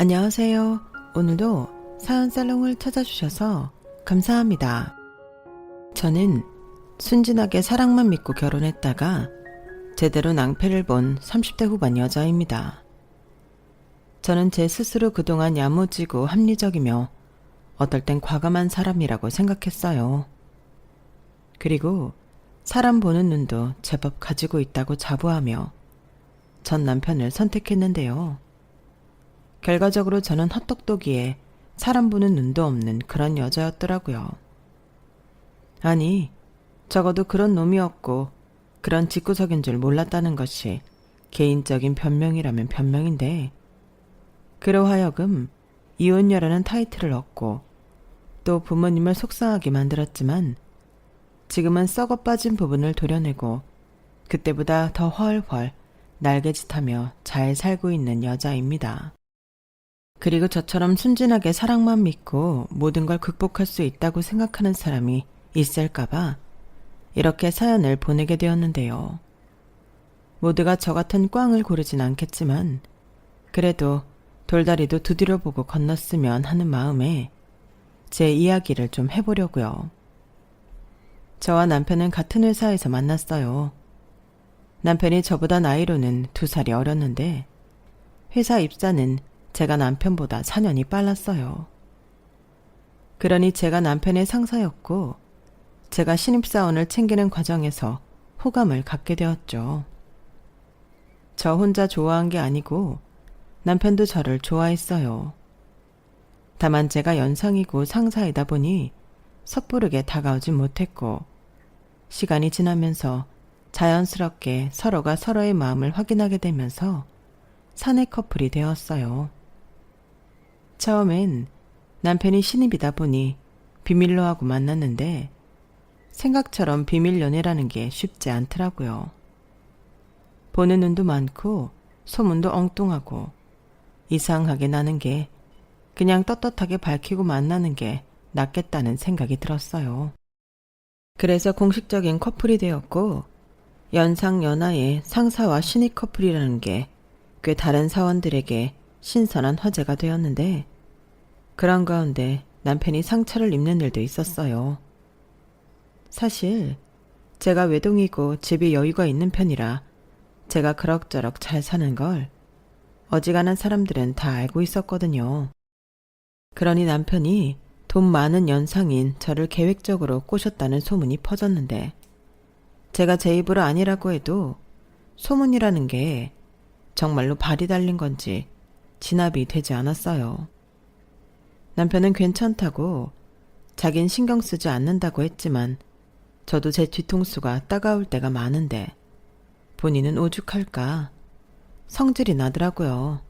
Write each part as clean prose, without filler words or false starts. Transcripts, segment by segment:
안녕하세요. 오늘도 사연 살롱을 찾아주셔서 감사합니다. 저는 순진하게 사랑만 믿고 결혼했다가 제대로 낭패를 본 30대 후반 여자입니다. 저는 제 스스로 그동안 야무지고 합리적이며 어떨 땐 과감한 사람이라고 생각했어요. 그리고 사람 보는 눈도 제법 가지고 있다고 자부하며 전 남편을 선택했는데요. 결과적으로 저는 헛똑똑이에 사람 보는 눈도 없는 그런 여자였더라고요. 아니, 적어도 그런 놈이었고 그런 집구석인 줄 몰랐다는 것이 개인적인 변명이라면 변명인데, 그로 하여금 이혼녀라는 타이틀을 얻고 또 부모님을 속상하게 만들었지만 지금은 썩어 빠진 부분을 도려내고 그때보다 더 훨훨 날개짓하며 잘 살고 있는 여자입니다. 그리고 저처럼 순진하게 사랑만 믿고 모든 걸 극복할 수 있다고 생각하는 사람이 있을까봐 이렇게 사연을 보내게 되었는데요. 모두가 저 같은 꽝을 고르진 않겠지만 그래도 돌다리도 두드려 보고 건넜으면 하는 마음에 제 이야기를 좀 해보려고요. 저와 남편은 같은 회사에서 만났어요. 남편이 저보다 나이로는 2살이 어렸는데 회사 입사는 제가 남편보다 4년이 빨랐어요. 그러니 제가 남편의 상사였고 제가 신입사원을 챙기는 과정에서 호감을 갖게 되었죠. 저 혼자 좋아한 게 아니고 남편도 저를 좋아했어요. 다만 제가 연상이고 상사이다 보니 섣부르게 다가오지 못했고 시간이 지나면서 자연스럽게 서로가 서로의 마음을 확인하게 되면서 사내 커플이 되었어요. 처음엔 남편이 신입이다 보니 비밀로 하고 만났는데 생각처럼 비밀 연애라는 게 쉽지 않더라고요. 보는 눈도 많고 소문도 엉뚱하고 이상하게 나는 게 그냥 떳떳하게 밝히고 만나는 게 낫겠다는 생각이 들었어요. 그래서 공식적인 커플이 되었고 연상 연하의 상사와 신입 커플이라는 게 꽤 다른 사원들에게 신선한 화제가 되었는데 그런 가운데 남편이 상처를 입는 일도 있었어요. 사실 제가 외동이고 집에 여유가 있는 편이라 제가 그럭저럭 잘 사는 걸 어지간한 사람들은 다 알고 있었거든요. 그러니 남편이 돈 많은 연상인 저를 계획적으로 꼬셨다는 소문이 퍼졌는데 제가 제 입으로 아니라고 해도 소문이라는 게 정말로 발이 달린 건지 진압이 되지 않았어요. 남편은 괜찮다고 자긴 신경 쓰지 않는다고 했지만 저도 제 뒤통수가 따가울 때가 많은데 본인은 오죽할까 성질이 나더라고요.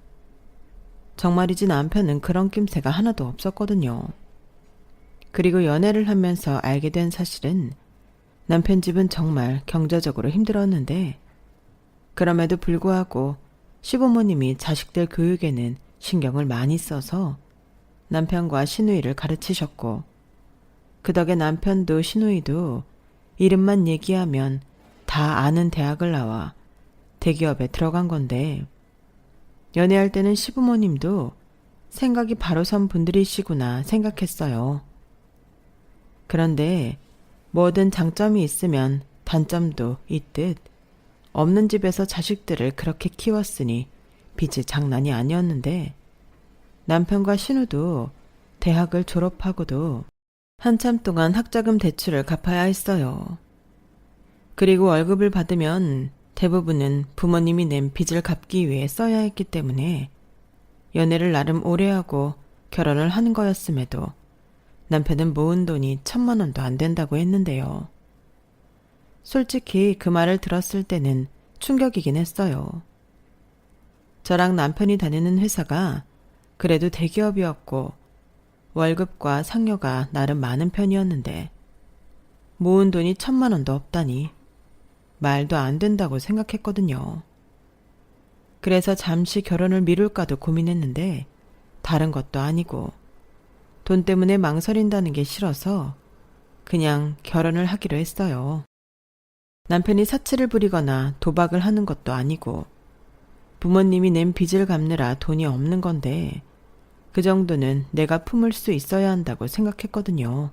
정말이지 남편은 그런 낌새가 하나도 없었거든요. 그리고 연애를 하면서 알게 된 사실은 남편 집은 정말 경제적으로 힘들었는데 그럼에도 불구하고 시부모님이 자식들 교육에는 신경을 많이 써서 남편과 시누이를 가르치셨고 그 덕에 남편도 시누이도 이름만 얘기하면 다 아는 대학을 나와 대기업에 들어간 건데 연애할 때는 시부모님도 생각이 바로 선 분들이시구나 생각했어요. 그런데 뭐든 장점이 있으면 단점도 있듯 없는 집에서 자식들을 그렇게 키웠으니 빚이 장난이 아니었는데 남편과 신우도 대학을 졸업하고도 한참 동안 학자금 대출을 갚아야 했어요. 그리고 월급을 받으면 대부분은 부모님이 낸 빚을 갚기 위해 써야 했기 때문에 연애를 나름 오래 하고 결혼을 하는 거였음에도 남편은 모은 돈이 1,000만 원도 안 된다고 했는데요. 솔직히 그 말을 들었을 때는 충격이긴 했어요. 저랑 남편이 다니는 회사가 그래도 대기업이었고 월급과 상여가 나름 많은 편이었는데 모은 돈이 1,000만 원도 없다니 말도 안 된다고 생각했거든요. 그래서 잠시 결혼을 미룰까도 고민했는데 다른 것도 아니고 돈 때문에 망설인다는 게 싫어서 그냥 결혼을 하기로 했어요. 남편이 사치를 부리거나 도박을 하는 것도 아니고 부모님이 낸 빚을 갚느라 돈이 없는 건데 그 정도는 내가 품을 수 있어야 한다고 생각했거든요.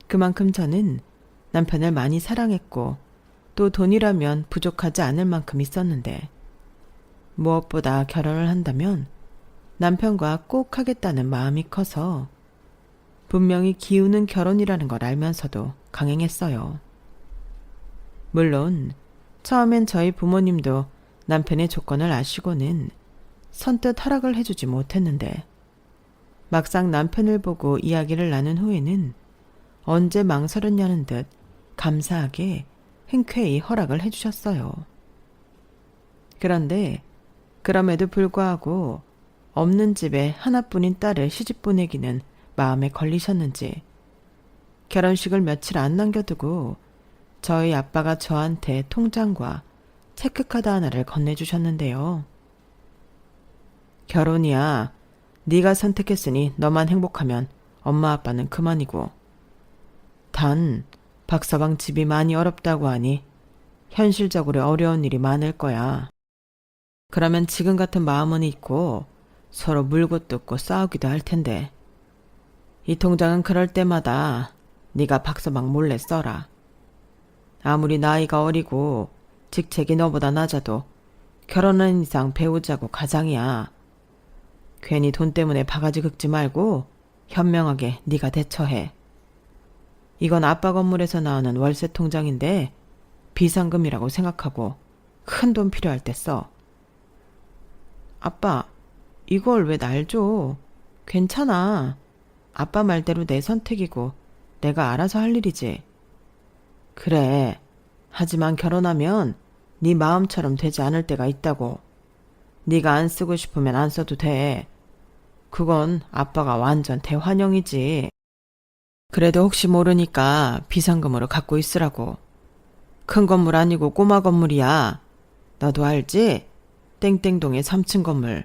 그만큼 저는 남편을 많이 사랑했고 또 돈이라면 부족하지 않을 만큼 있었는데 무엇보다 결혼을 한다면 남편과 꼭 하겠다는 마음이 커서 분명히 기우는 결혼이라는 걸 알면서도 강행했어요. 물론 처음엔 저희 부모님도 남편의 조건을 아시고는 선뜻 허락을 해주지 못했는데 막상 남편을 보고 이야기를 나눈 후에는 언제 망설였냐는 듯 감사하게 흔쾌히 허락을 해주셨어요. 그런데 그럼에도 불구하고 없는 집에 하나뿐인 딸을 시집 보내기는 마음에 걸리셨는지 결혼식을 며칠 안 남겨두고 저희 아빠가 저한테 통장과 체크카드 하나를 건네주셨는데요. 결혼이야. 네가 선택했으니 너만 행복하면 엄마 아빠는 그만이고 단 박서방 집이 많이 어렵다고 하니 현실적으로 어려운 일이 많을 거야. 그러면 지금 같은 마음은 있고 서로 물고 뜯고 싸우기도 할 텐데 이 통장은 그럴 때마다 네가 박서방 몰래 써라. 아무리 나이가 어리고 직책이 너보다 낮아도 결혼한 이상 배우자고 가장이야. 괜히 돈 때문에 바가지 긁지 말고 현명하게 네가 대처해. 이건 아빠 건물에서 나오는 월세 통장인데 비상금이라고 생각하고 큰 돈 필요할 때 써. 아빠, 이걸 왜 날 줘? 괜찮아. 아빠 말대로 내 선택이고 내가 알아서 할 일이지. 그래. 하지만 결혼하면 네 마음처럼 되지 않을 때가 있다고. 네가 안 쓰고 싶으면 안 써도 돼. 그건 아빠가 완전 대환영이지. 그래도 혹시 모르니까 비상금으로 갖고 있으라고. 큰 건물 아니고 꼬마 건물이야. 너도 알지? 땡땡동의 3층 건물.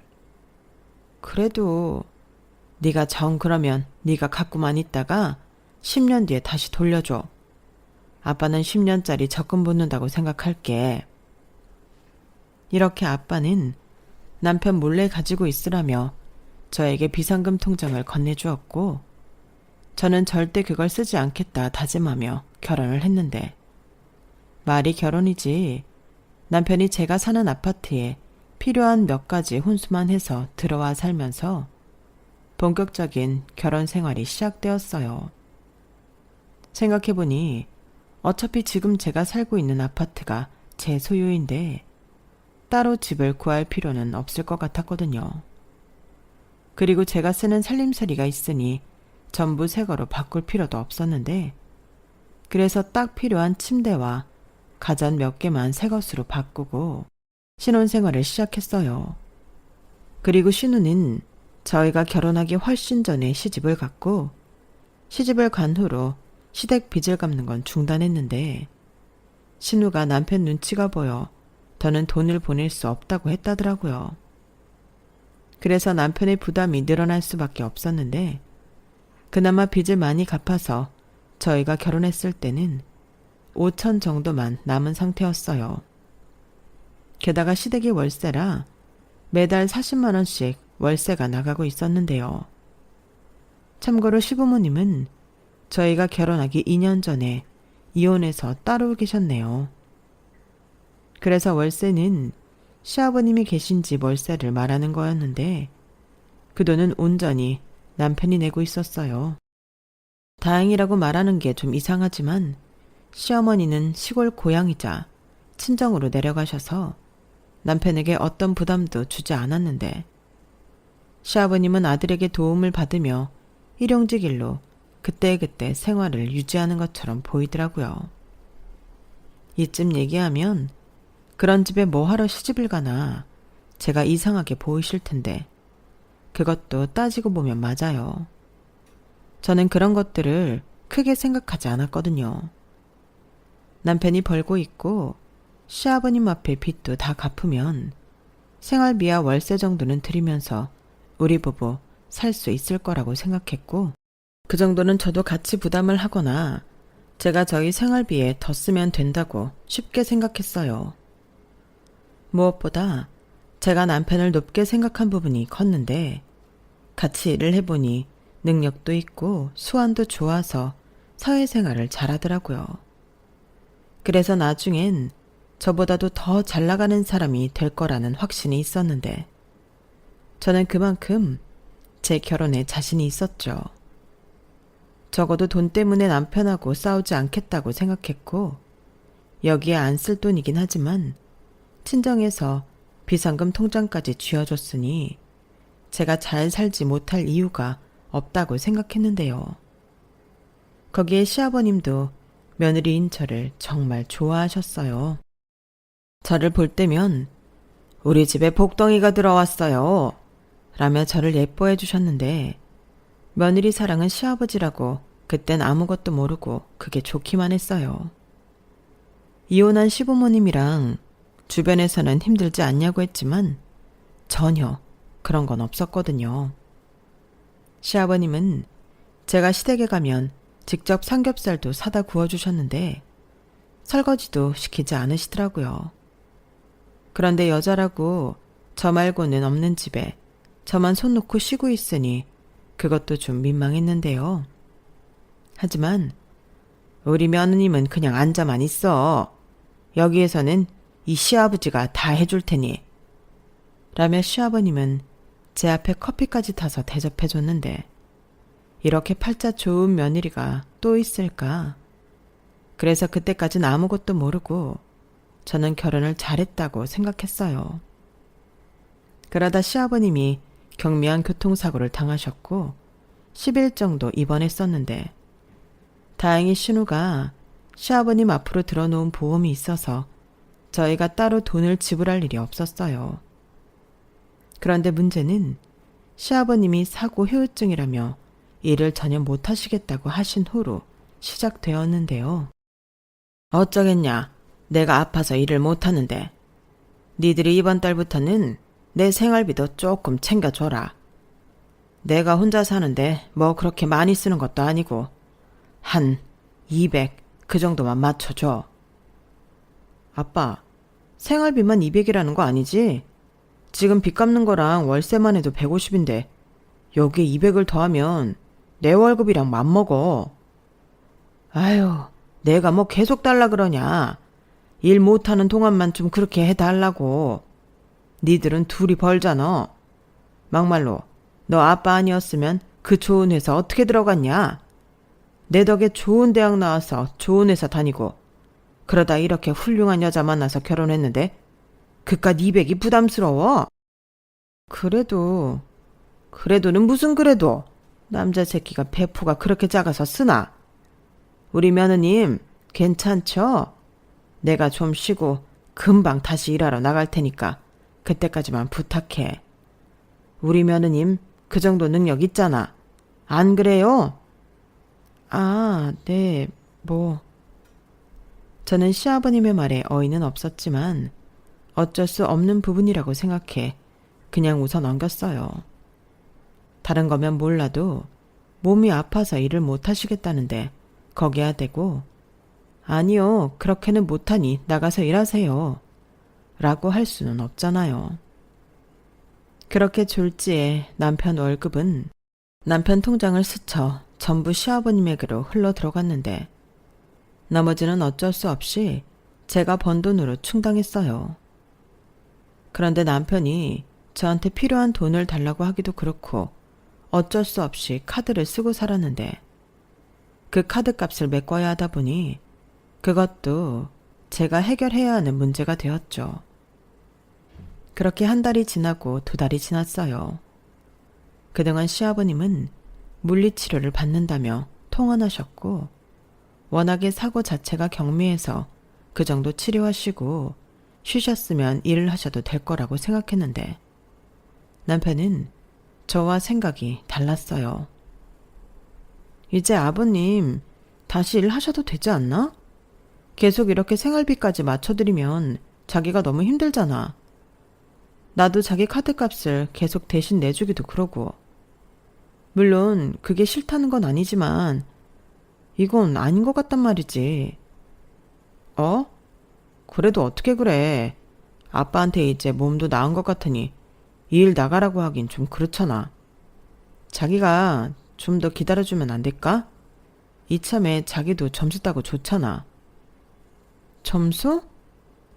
그래도 네가 정 그러면 네가 갖고만 있다가 10년 뒤에 다시 돌려줘. 아빠는 10년짜리 적금 붓는다고 생각할게. 이렇게 아빠는 남편 몰래 가지고 있으라며 저에게 비상금 통장을 건네주었고 저는 절대 그걸 쓰지 않겠다 다짐하며 결혼을 했는데 말이 결혼이지 남편이 제가 사는 아파트에 필요한 몇 가지 혼수만 해서 들어와 살면서 본격적인 결혼 생활이 시작되었어요. 생각해보니 어차피 지금 제가 살고 있는 아파트가 제 소유인데 따로 집을 구할 필요는 없을 것 같았거든요. 그리고 제가 쓰는 살림살이가 있으니 전부 새 거로 바꿀 필요도 없었는데 그래서 딱 필요한 침대와 가전 몇 개만 새 것으로 바꾸고 신혼생활을 시작했어요. 그리고 신우는 저희가 결혼하기 훨씬 전에 시집을 갔고 시집을 간 후로 시댁 빚을 갚는 건 중단했는데 신우가 남편 눈치가 보여 더는 돈을 보낼 수 없다고 했다더라고요. 그래서 남편의 부담이 늘어날 수밖에 없었는데 그나마 빚을 많이 갚아서 저희가 결혼했을 때는 5천 정도만 남은 상태였어요. 게다가 시댁이 월세라 매달 40만 원씩 월세가 나가고 있었는데요. 참고로 시부모님은 저희가 결혼하기 2년 전에 이혼해서 따로 계셨네요. 그래서 월세는 시아버님이 계신 집 월세를 말하는 거였는데 그 돈은 온전히 남편이 내고 있었어요. 다행이라고 말하는 게 좀 이상하지만 시어머니는 시골 고향이자 친정으로 내려가셔서 남편에게 어떤 부담도 주지 않았는데 시아버님은 아들에게 도움을 받으며 일용직 일로 그때그때 생활을 유지하는 것처럼 보이더라고요. 이쯤 얘기하면 그런 집에 뭐하러 시집을 가나 제가 이상하게 보이실 텐데 그것도 따지고 보면 맞아요. 저는 그런 것들을 크게 생각하지 않았거든요. 남편이 벌고 있고 시아버님 앞에 빚도 다 갚으면 생활비와 월세 정도는 드리면서 우리 부부 살 수 있을 거라고 생각했고 그 정도는 저도 같이 부담을 하거나 제가 저희 생활비에 더 쓰면 된다고 쉽게 생각했어요. 무엇보다 제가 남편을 높게 생각한 부분이 컸는데 같이 일을 해보니 능력도 있고 수완도 좋아서 사회생활을 잘하더라고요. 그래서 나중엔 저보다도 더 잘 나가는 사람이 될 거라는 확신이 있었는데 저는 그만큼 제 결혼에 자신이 있었죠. 적어도 돈 때문에 남편하고 싸우지 않겠다고 생각했고 여기에 안 쓸 돈이긴 하지만 친정에서 비상금 통장까지 쥐어줬으니 제가 잘 살지 못할 이유가 없다고 생각했는데요. 거기에 시아버님도 며느리인 저를 정말 좋아하셨어요. 저를 볼 때면 우리 집에 복덩이가 들어왔어요 라며 저를 예뻐해 주셨는데 며느리 사랑은 시아버지라고 그땐 아무것도 모르고 그게 좋기만 했어요. 이혼한 시부모님이랑 주변에서는 힘들지 않냐고 했지만 전혀 그런 건 없었거든요. 시아버님은 제가 시댁에 가면 직접 삼겹살도 사다 구워주셨는데 설거지도 시키지 않으시더라고요. 그런데 여자라고 저 말고는 없는 집에 저만 손 놓고 쉬고 있으니 그것도 좀 민망했는데요. 하지만 우리 며느님은 그냥 앉아만 있어. 여기에서는 이 시아버지가 다 해줄 테니. 라며 시아버님은 제 앞에 커피까지 타서 대접해줬는데 이렇게 팔자 좋은 며느리가 또 있을까? 그래서 그때까진 아무것도 모르고 저는 결혼을 잘했다고 생각했어요. 그러다 시아버님이 경미한 교통사고를 당하셨고 10일 정도 입원했었는데 다행히 신우가 시아버님 앞으로 들어놓은 보험이 있어서 저희가 따로 돈을 지불할 일이 없었어요. 그런데 문제는 시아버님이 사고 후유증이라며 일을 전혀 못하시겠다고 하신 후로 시작되었는데요. 어쩌겠냐. 내가 아파서 일을 못하는데 니들이 이번 달부터는 내 생활비도 조금 챙겨줘라. 내가 혼자 사는데 뭐 그렇게 많이 쓰는 것도 아니고 한 200 그 정도만 맞춰줘. 아빠, 생활비만 200이라는 거 아니지? 지금 빚 갚는 거랑 월세만 해도 150인데 여기에 200을 더하면 내 월급이랑 맞먹어. 아유, 내가 뭐 계속 달라 그러냐. 일 못하는 동안만 좀 그렇게 해달라고. 니들은 둘이 벌잖아. 막말로 너 아빠 아니었으면 그 좋은 회사 어떻게 들어갔냐. 내 덕에 좋은 대학 나와서 좋은 회사 다니고 그러다 이렇게 훌륭한 여자 만나서 결혼했는데 그깟 200이 부담스러워? 그래도는 무슨 그래도. 남자 새끼가 배포가 그렇게 작아서 쓰나? 우리 며느님 괜찮죠? 내가 좀 쉬고 금방 다시 일하러 나갈 테니까 그때까지만 부탁해. 우리 며느님 그 정도 능력 있잖아. 안 그래요? 아, 네, 뭐. 저는 시아버님의 말에 어이는 없었지만 어쩔 수 없는 부분이라고 생각해 그냥 웃어 넘겼어요. 다른 거면 몰라도 몸이 아파서 일을 못 하시겠다는데 거기야 대고 아니요, 그렇게는 못하니 나가서 일하세요. 라고 할 수는 없잖아요. 그렇게 졸지에 남편 월급은 남편 통장을 스쳐 전부 시아버님에게로 흘러 들어갔는데 나머지는 어쩔 수 없이 제가 번 돈으로 충당했어요. 그런데 남편이 저한테 필요한 돈을 달라고 하기도 그렇고 어쩔 수 없이 카드를 쓰고 살았는데 그 카드 값을 메꿔야 하다 보니 그것도 제가 해결해야 하는 문제가 되었죠. 그렇게 한 달이 지나고 2달이 지났어요. 그동안 시아버님은 물리치료를 받는다며 통원하셨고 워낙에 사고 자체가 경미해서 그 정도 치료하시고 쉬셨으면 일을 하셔도 될 거라고 생각했는데 남편은 저와 생각이 달랐어요. 이제 아버님 다시 일하셔도 되지 않나? 계속 이렇게 생활비까지 맞춰드리면 자기가 너무 힘들잖아. 나도 자기 카드값을 계속 대신 내주기도 그러고. 물론 그게 싫다는 건 아니지만 이건 아닌 것 같단 말이지. 어? 그래도 어떻게 그래. 아빠한테 이제 몸도 나은 것 같으니 일 나가라고 하긴 좀 그렇잖아. 자기가 좀 더 기다려주면 안 될까? 이참에 자기도 점수 따고 좋잖아. 점수?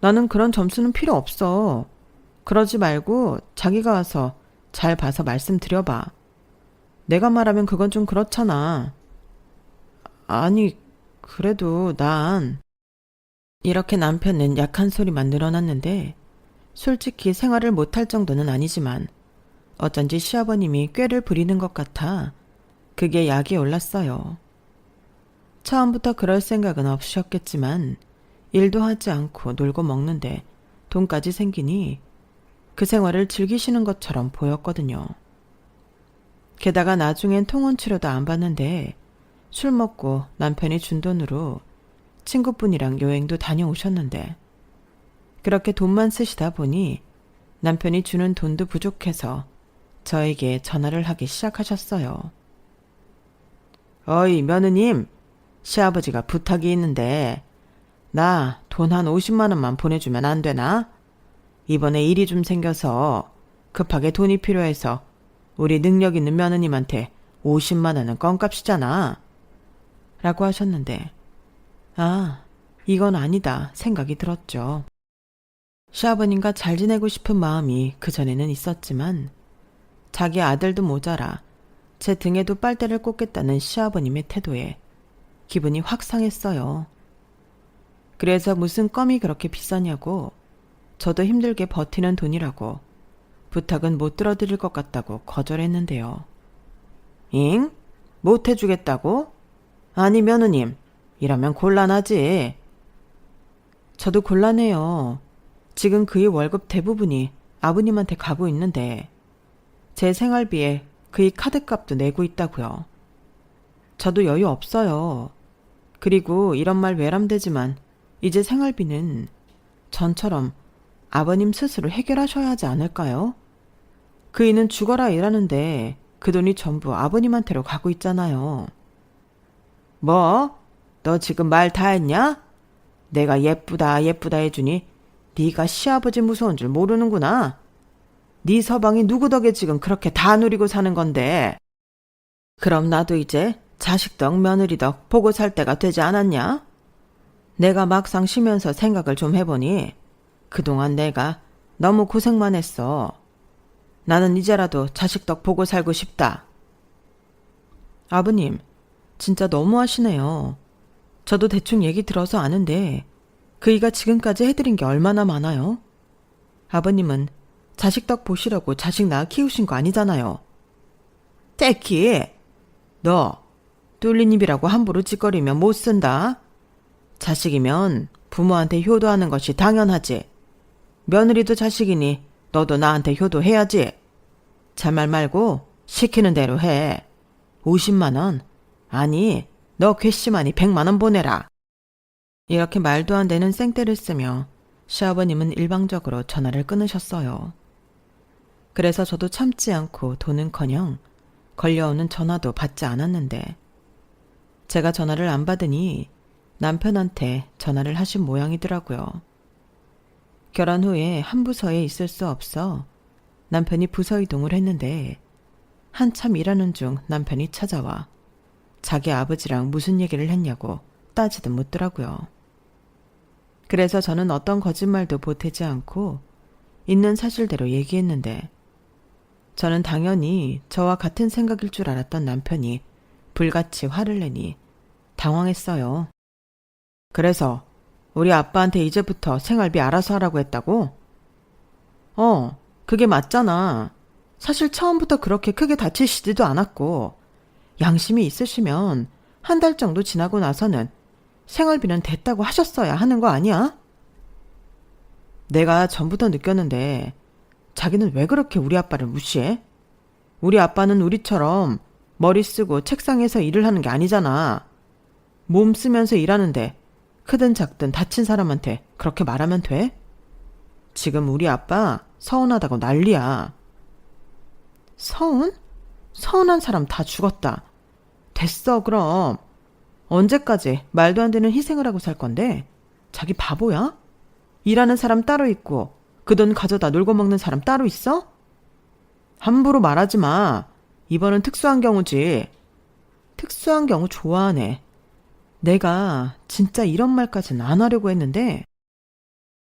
나는 그런 점수는 필요 없어. 그러지 말고 자기가 와서 잘 봐서 말씀드려봐. 내가 말하면 그건 좀 그렇잖아. 아니, 그래도 난... 이렇게 남편은 약한 소리만 늘어났는데 솔직히 생활을 못할 정도는 아니지만 어쩐지 시아버님이 꾀를 부리는 것 같아 그게 약이 올랐어요. 처음부터 그럴 생각은 없으셨겠지만 일도 하지 않고 놀고 먹는데 돈까지 생기니 그 생활을 즐기시는 것처럼 보였거든요. 게다가 나중엔 통원 치료도 안 받는데 술 먹고 남편이 준 돈으로 친구분이랑 여행도 다녀오셨는데 그렇게 돈만 쓰시다 보니 남편이 주는 돈도 부족해서 저에게 전화를 하기 시작하셨어요. 어이 며느님, 시아버지가 부탁이 있는데 나 돈 한 50만 원만 보내주면 안 되나? 이번에 일이 좀 생겨서 급하게 돈이 필요해서 우리 능력 있는 며느님한테 50만 원은 껌값이잖아. 라고 하셨는데 아, 이건 아니다 생각이 들었죠. 시아버님과 잘 지내고 싶은 마음이 그전에는 있었지만 자기 아들도 모자라 제 등에도 빨대를 꽂겠다는 시아버님의 태도에 기분이 확 상했어요. 그래서 무슨 껌이 그렇게 비싸냐고 저도 힘들게 버티는 돈이라고 부탁은 못 들어드릴 것 같다고 거절했는데요. 잉? 못 해주겠다고? 아니 며느님, 이러면 곤란하지. 저도 곤란해요. 지금 그의 월급 대부분이 아버님한테 가고 있는데 제 생활비에 그의 카드값도 내고 있다고요. 저도 여유 없어요. 그리고 이런 말 외람되지만 이제 생활비는 전처럼 아버님 스스로 해결하셔야 하지 않을까요? 그이는 죽어라 일하는데 그 돈이 전부 아버님한테로 가고 있잖아요. 뭐? 너 지금 말 다 했냐? 내가 예쁘다 예쁘다 해주니 네가 시아버지 무서운 줄 모르는구나. 네 서방이 누구 덕에 지금 그렇게 다 누리고 사는 건데. 그럼 나도 이제 자식 덕 며느리 덕 보고 살 때가 되지 않았냐? 내가 막상 쉬면서 생각을 좀 해보니 그동안 내가 너무 고생만 했어. 나는 이제라도 자식 덕 보고 살고 싶다. 아버님, 진짜 너무하시네요. 저도 대충 얘기 들어서 아는데 그이가 지금까지 해드린 게 얼마나 많아요? 아버님은 자식 덕 보시려고 자식 낳아 키우신 거 아니잖아요. 떼키, 너 뚫린 입이라고 함부로 찌꺼리면 못 쓴다. 자식이면 부모한테 효도하는 것이 당연하지. 며느리도 자식이니 너도 나한테 효도해야지. 잔말 말고 시키는 대로 해. 50만 원? 아니, 너 괘씸하니 100만 원 보내라. 이렇게 말도 안 되는 생떼를 쓰며 시아버님은 일방적으로 전화를 끊으셨어요. 그래서 저도 참지 않고 돈은커녕 걸려오는 전화도 받지 않았는데 제가 전화를 안 받으니 남편한테 전화를 하신 모양이더라고요. 결혼 후에 한 부서에 있을 수 없어 남편이 부서 이동을 했는데 한참 일하는 중 남편이 찾아와 자기 아버지랑 무슨 얘기를 했냐고 따지듯 묻더라고요. 그래서 저는 어떤 거짓말도 보태지 않고 있는 사실대로 얘기했는데 저는 당연히 저와 같은 생각일 줄 알았던 남편이 불같이 화를 내니 당황했어요. 그래서 우리 아빠한테 이제부터 생활비 알아서 하라고 했다고? 그게 맞잖아. 사실 처음부터 그렇게 크게 다치시지도 않았고 양심이 있으시면 한 달 정도 지나고 나서는 생활비는 됐다고 하셨어야 하는 거 아니야? 내가 전부터 느꼈는데 자기는 왜 그렇게 우리 아빠를 무시해? 우리 아빠는 우리처럼 머리 쓰고 책상에서 일을 하는 게 아니잖아. 몸 쓰면서 일하는데 크든 작든 다친 사람한테 그렇게 말하면 돼? 지금 우리 아빠 서운하다고 난리야. 서운? 서운한 사람 다 죽었다. 됐어 그럼. 언제까지 말도 안 되는 희생을 하고 살 건데? 자기 바보야? 일하는 사람 따로 있고 그 돈 가져다 놀고 먹는 사람 따로 있어? 함부로 말하지 마. 이번은 특수한 경우지. 특수한 경우 좋아하네. 내가 진짜 이런 말까지는 안 하려고 했는데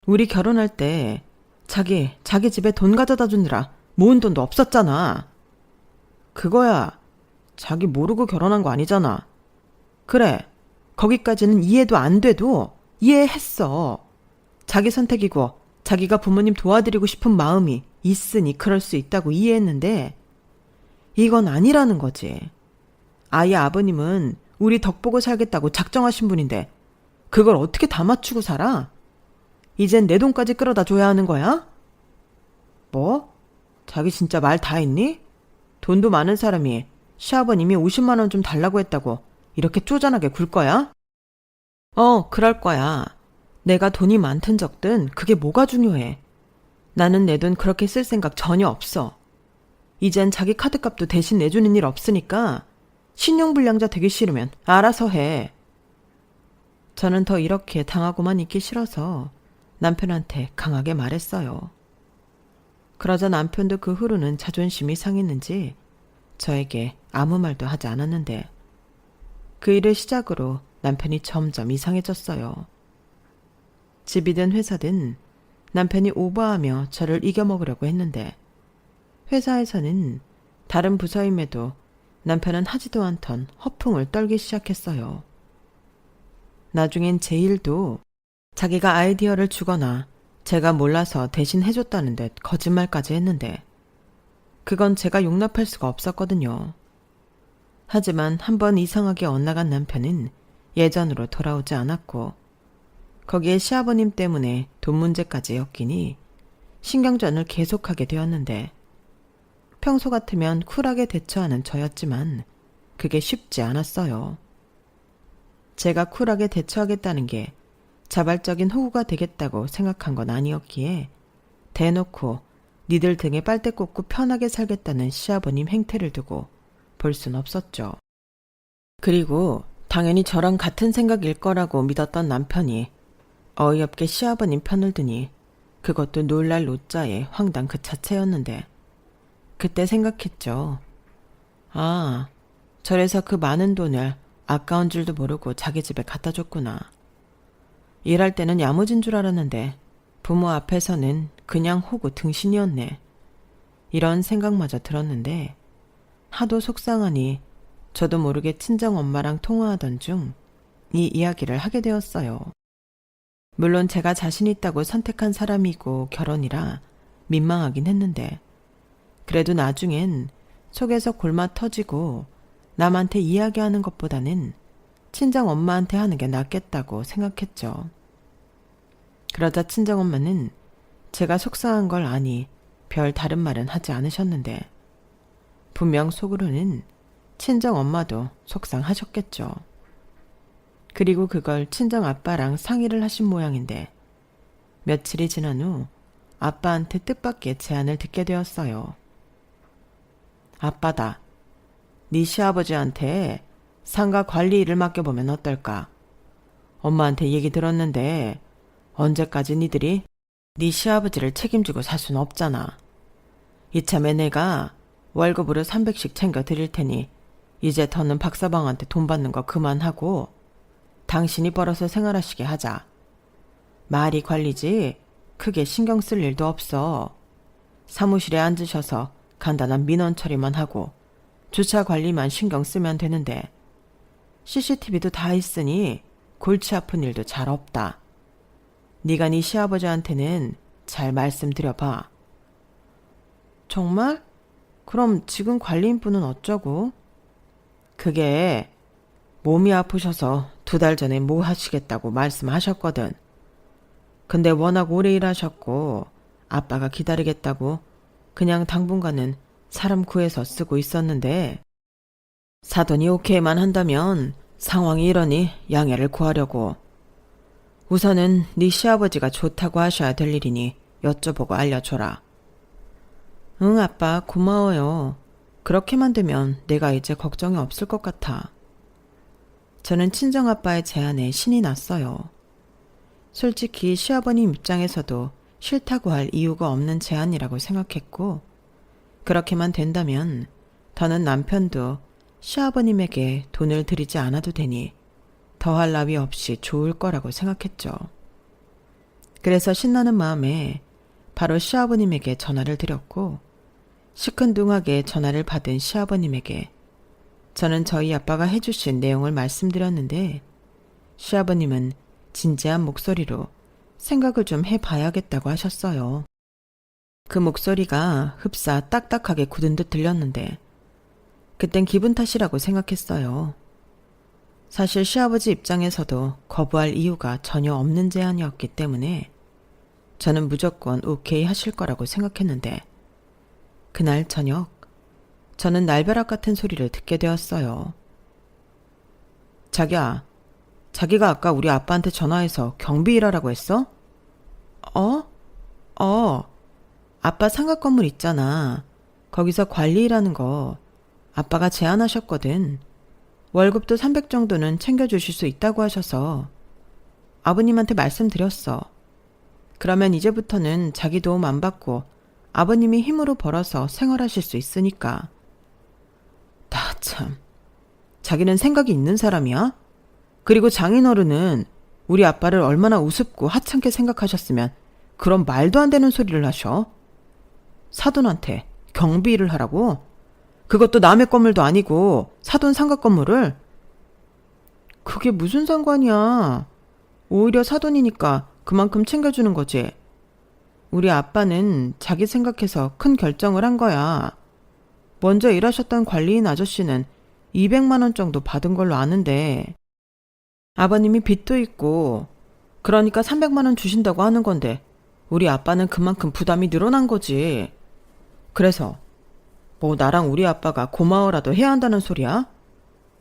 우리 결혼할 때 자기 집에 돈 가져다 주느라 모은 돈도 없었잖아. 그거야 자기 모르고 결혼한 거 아니잖아. 그래, 거기까지는 이해도 안 돼도 이해했어. 자기 선택이고 자기가 부모님 도와드리고 싶은 마음이 있으니 그럴 수 있다고 이해했는데 이건 아니라는 거지. 아예 아버님은 우리 덕 보고 살겠다고 작정하신 분인데 그걸 어떻게 다 맞추고 살아? 이젠 내 돈까지 끌어다 줘야 하는 거야? 뭐? 자기 진짜 말 다 했니? 돈도 많은 사람이 시아버님이 50만 원 좀 달라고 했다고 이렇게 쪼잔하게 굴 거야? 그럴 거야. 내가 돈이 많든 적든 그게 뭐가 중요해. 나는 내 돈 그렇게 쓸 생각 전혀 없어. 이젠 자기 카드값도 대신 내주는 일 없으니까 신용불량자 되기 싫으면 알아서 해. 저는 더 이렇게 당하고만 있기 싫어서 남편한테 강하게 말했어요. 그러자 남편도 그 후로는 자존심이 상했는지 저에게 아무 말도 하지 않았는데 그 일을 시작으로 남편이 점점 이상해졌어요. 집이든 회사든 남편이 오버하며 저를 이겨먹으려고 했는데 회사에서는 다른 부서임에도 남편은 하지도 않던 허풍을 떨기 시작했어요. 나중엔 제 일도 자기가 아이디어를 주거나 제가 몰라서 대신 해줬다는 듯 거짓말까지 했는데 그건 제가 용납할 수가 없었거든요. 하지만 한번 이상하게 엇나간 남편은 예전으로 돌아오지 않았고 거기에 시아버님 때문에 돈 문제까지 엮이니 신경전을 계속하게 되었는데 평소 같으면 쿨하게 대처하는 저였지만 그게 쉽지 않았어요. 제가 쿨하게 대처하겠다는 게 자발적인 호구가 되겠다고 생각한 건 아니었기에 대놓고 니들 등에 빨대 꽂고 편하게 살겠다는 시아버님 행태를 두고 볼 순 없었죠. 그리고 당연히 저랑 같은 생각일 거라고 믿었던 남편이 어이없게 시아버님 편을 드니 그것도 놀랄 노자의 황당 그 자체였는데 그때 생각했죠. 아, 저래서 그 많은 돈을 아까운 줄도 모르고 자기 집에 갖다 줬구나. 일할 때는 야무진 줄 알았는데 부모 앞에서는 그냥 호구 등신이었네. 이런 생각마저 들었는데 하도 속상하니 저도 모르게 친정엄마랑 통화하던 중 이 이야기를 하게 되었어요. 물론 제가 자신 있다고 선택한 사람이고 결혼이라 민망하긴 했는데 그래도 나중엔 속에서 골마 터지고 남한테 이야기하는 것보다는 친정엄마한테 하는 게 낫겠다고 생각했죠. 그러자 친정엄마는 제가 속상한 걸 아니 별 다른 말은 하지 않으셨는데 분명 속으로는 친정엄마도 속상하셨겠죠. 그리고 그걸 친정아빠랑 상의를 하신 모양인데 며칠이 지난 후 아빠한테 뜻밖의 제안을 듣게 되었어요. 아빠다. 네 시아버지한테 상가 관리 일을 맡겨보면 어떨까? 엄마한테 얘기 들었는데 언제까지 니들이 네 시아버지를 책임지고 살 수는 없잖아. 이참에 내가 월급으로 300씩 챙겨 드릴 테니 이제 더는 박사방한테 돈 받는 거 그만하고 당신이 벌어서 생활하시게 하자. 말이 관리지 크게 신경 쓸 일도 없어. 사무실에 앉으셔서 간단한 민원 처리만 하고 주차 관리만 신경 쓰면 되는데 CCTV도 다 있으니 골치 아픈 일도 잘 없다. 네가 네 시아버지한테는 잘 말씀드려봐. 정말? 그럼 지금 관리인분은 어쩌고? 그게 몸이 아프셔서 2달 전에 뭐 하시겠다고 말씀하셨거든. 근데 워낙 오래 일하셨고 아빠가 기다리겠다고 그냥 당분간은 사람 구해서 쓰고 있었는데 사돈이 오케이만 한다면 상황이 이러니 양해를 구하려고. 우선은 네 시아버지가 좋다고 하셔야 될 일이니 여쭤보고 알려줘라. 응, 아빠 고마워요. 그렇게만 되면 내가 이제 걱정이 없을 것 같아. 저는 친정아빠의 제안에 신이 났어요. 솔직히 시아버님 입장에서도 싫다고 할 이유가 없는 제안이라고 생각했고 그렇게만 된다면 더는 남편도 시아버님에게 돈을 드리지 않아도 되니 더할 나위 없이 좋을 거라고 생각했죠. 그래서 신나는 마음에 바로 시아버님에게 전화를 드렸고 시큰둥하게 전화를 받은 시아버님에게 저는 저희 아빠가 해주신 내용을 말씀드렸는데 시아버님은 진지한 목소리로 생각을 좀 해봐야겠다고 하셨어요. 그 목소리가 흡사 딱딱하게 굳은 듯 들렸는데 그땐 기분 탓이라고 생각했어요. 사실 시아버지 입장에서도 거부할 이유가 전혀 없는 제안이었기 때문에 저는 무조건 오케이 하실 거라고 생각했는데 그날 저녁 저는 날벼락 같은 소리를 듣게 되었어요. 자기야, 자기가 아까 우리 아빠한테 전화해서 경비 일하라고 했어? 아빠 상가 건물 있잖아. 거기서 관리 일하는 거 아빠가 제안하셨거든. 월급도 300 정도는 챙겨주실 수 있다고 하셔서 아버님한테 말씀드렸어. 그러면 이제부터는 자기 도움 안 받고 아버님이 힘으로 벌어서 생활하실 수 있으니까. 나 참, 자기는 생각이 있는 사람이야? 그리고 장인어른은 우리 아빠를 얼마나 우습고 하찮게 생각하셨으면 그런 말도 안 되는 소리를 하셔? 사돈한테 경비 일을 하라고? 그것도 남의 건물도 아니고 사돈 상가 건물을? 그게 무슨 상관이야. 오히려 사돈이니까 그만큼 챙겨주는 거지. 우리 아빠는 자기 생각해서 큰 결정을 한 거야. 먼저 일하셨던 관리인 아저씨는 200만 원 정도 받은 걸로 아는데 아버님이 빚도 있고 그러니까 300만 원 주신다고 하는 건데 우리 아빠는 그만큼 부담이 늘어난 거지. 그래서 뭐 나랑 우리 아빠가 고마워라도 해야 한다는 소리야?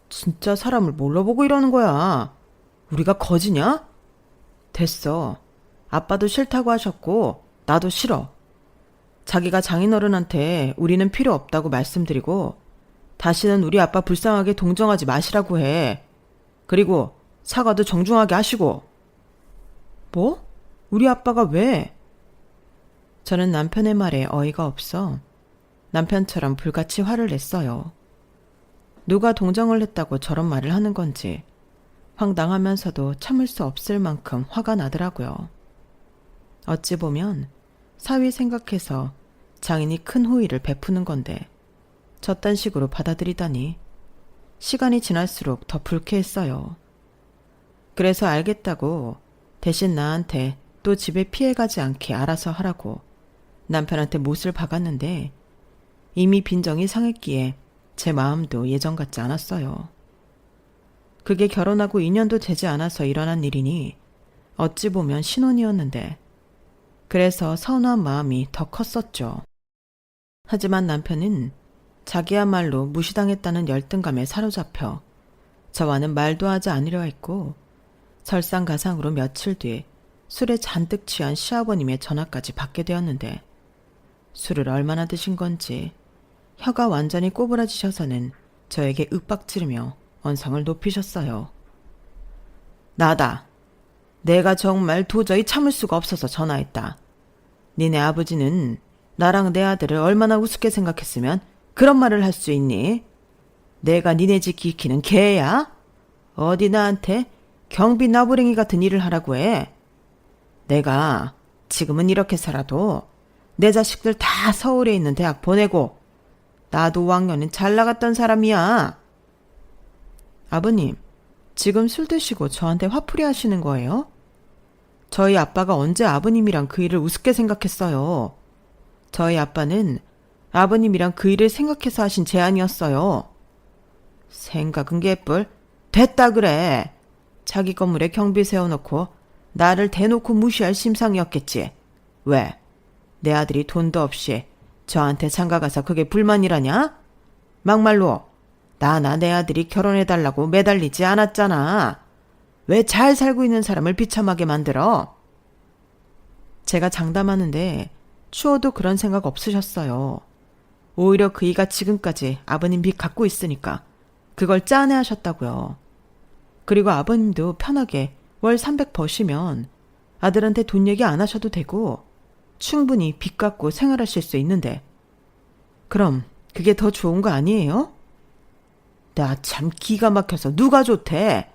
진짜 사람을 뭘로 보고 이러는 거야. 우리가 거지냐? 됐어. 아빠도 싫다고 하셨고 나도 싫어. 자기가 장인어른한테 우리는 필요 없다고 말씀드리고 다시는 우리 아빠 불쌍하게 동정하지 마시라고 해. 그리고 사과도 정중하게 하시고. 뭐? 우리 아빠가 왜? 저는 남편의 말에 어이가 없어 남편처럼 불같이 화를 냈어요. 누가 동정을 했다고 저런 말을 하는 건지 황당하면서도 참을 수 없을 만큼 화가 나더라고요. 어찌 보면 사위 생각해서 장인이 큰 호의를 베푸는 건데 저딴 식으로 받아들이다니 시간이 지날수록 더 불쾌했어요. 그래서 알겠다고 대신 나한테 또 집에 피해가지 않게 알아서 하라고 남편한테 못을 박았는데 이미 빈정이 상했기에 제 마음도 예전 같지 않았어요. 그게 결혼하고 2년도 되지 않아서 일어난 일이니 어찌 보면 신혼이었는데 그래서 서운한 마음이 더 컸었죠. 하지만 남편은 자기야말로 무시당했다는 열등감에 사로잡혀 저와는 말도 하지 않으려 했고 설상가상으로 며칠 뒤 술에 잔뜩 취한 시아버님의 전화까지 받게 되었는데 술을 얼마나 드신 건지 혀가 완전히 꼬부라지셔서는 저에게 윽박지르며 언성을 높이셨어요. 나다. 내가 정말 도저히 참을 수가 없어서 전화했다. 니네 아버지는 나랑 내 아들을 얼마나 우습게 생각했으면 그런 말을 할 수 있니? 내가 니네 집 기키는 개야? 어디 나한테 경비 나부랭이 같은 일을 하라고 해? 내가 지금은 이렇게 살아도 내 자식들 다 서울에 있는 대학 보내고 나도 5학년은 잘 나갔던 사람이야. 아버님, 지금 술 드시고 저한테 화풀이 하시는 거예요? 저희 아빠가 언제 아버님이랑 그 일을 우습게 생각했어요. 저희 아빠는 아버님이랑 그 일을 생각해서 하신 제안이었어요. 생각은 개뿔. 됐다 그래. 자기 건물에 경비 세워놓고 나를 대놓고 무시할 심상이었겠지. 왜? 내 아들이 돈도 없이 저한테 장가가서 그게 불만이라냐? 막말로 나나 내 아들이 결혼해달라고 매달리지 않았잖아. 왜 잘 살고 있는 사람을 비참하게 만들어? 제가 장담하는데 추워도 그런 생각 없으셨어요. 오히려 그이가 지금까지 아버님 빚 갖고 있으니까 그걸 짠해 하셨다고요. 그리고 아버님도 편하게 월 300 버시면 아들한테 돈 얘기 안 하셔도 되고 충분히 빚 갚고 생활하실 수 있는데 그럼 그게 더 좋은 거 아니에요? 나 참 기가 막혀서 누가 좋대?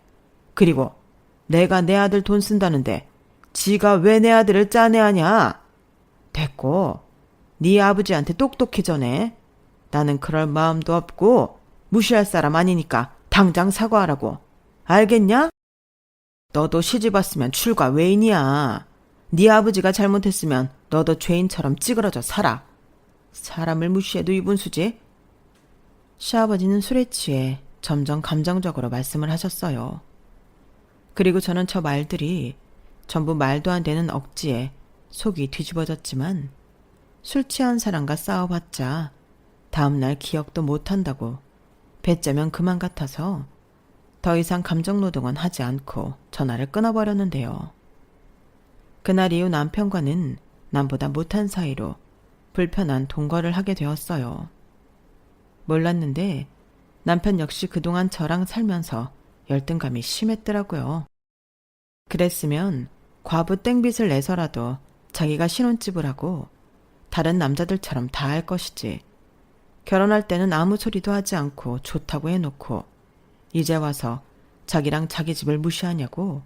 그리고 내가 내 아들 돈 쓴다는데 지가 왜 내 아들을 짜내하냐? 됐고, 네 아버지한테 똑똑히 전해. 나는 그럴 마음도 없고 무시할 사람 아니니까 당장 사과하라고. 알겠냐? 너도 시집 왔으면 출가 외인이야. 네 아버지가 잘못했으면 너도 죄인처럼 찌그러져 살아. 사람을 무시해도 이분수지? 시아버지는 술에 취해 점점 감정적으로 말씀을 하셨어요. 그리고 저는 저 말들이 전부 말도 안 되는 억지에 속이 뒤집어졌지만 술 취한 사람과 싸워봤자 다음날 기억도 못한다고 배째면 그만 같아서 더 이상 감정노동은 하지 않고 전화를 끊어버렸는데요. 그날 이후 남편과는 남보다 못한 사이로 불편한 동거를 하게 되었어요. 몰랐는데 남편 역시 그동안 저랑 살면서 열등감이 심했더라고요. 그랬으면 과부 땡빚을 내서라도 자기가 신혼집을 하고 다른 남자들처럼 다 할 것이지. 결혼할 때는 아무 소리도 하지 않고 좋다고 해놓고 이제 와서 자기랑 자기 집을 무시하냐고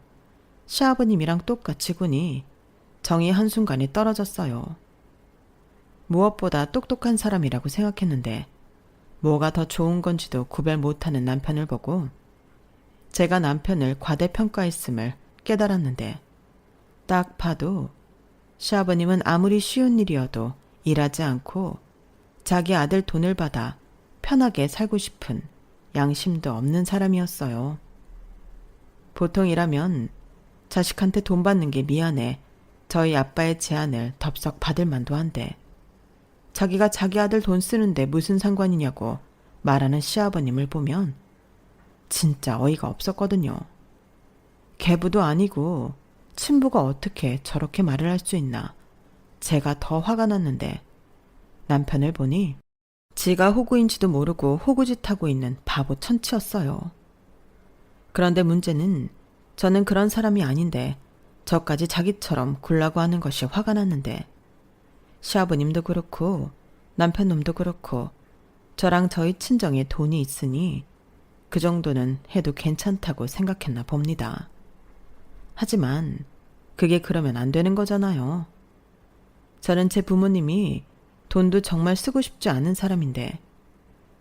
시아버님이랑 똑같이 구니 정이 한순간에 떨어졌어요. 무엇보다 똑똑한 사람이라고 생각했는데 뭐가 더 좋은 건지도 구별 못하는 남편을 보고 제가 남편을 과대평가했음을 깨달았는데 딱 봐도 시아버님은 아무리 쉬운 일이어도 일하지 않고 자기 아들 돈을 받아 편하게 살고 싶은 양심도 없는 사람이었어요. 보통이라면 자식한테 돈 받는 게 미안해 저희 아빠의 제안을 덥석 받을 만도 한데 자기가 자기 아들 돈 쓰는데 무슨 상관이냐고 말하는 시아버님을 보면 진짜 어이가 없었거든요. 계부도 아니고 친부가 어떻게 저렇게 말을 할 수 있나. 제가 더 화가 났는데 남편을 보니 지가 호구인지도 모르고 호구짓하고 있는 바보 천치였어요. 그런데 문제는 저는 그런 사람이 아닌데 저까지 자기처럼 굴라고 하는 것이 화가 났는데 시아버님도 그렇고 남편놈도 그렇고 저랑 저희 친정에 돈이 있으니 그 정도는 해도 괜찮다고 생각했나 봅니다. 하지만 그게 그러면 안 되는 거잖아요. 저는 제 부모님이 돈도 정말 쓰고 싶지 않은 사람인데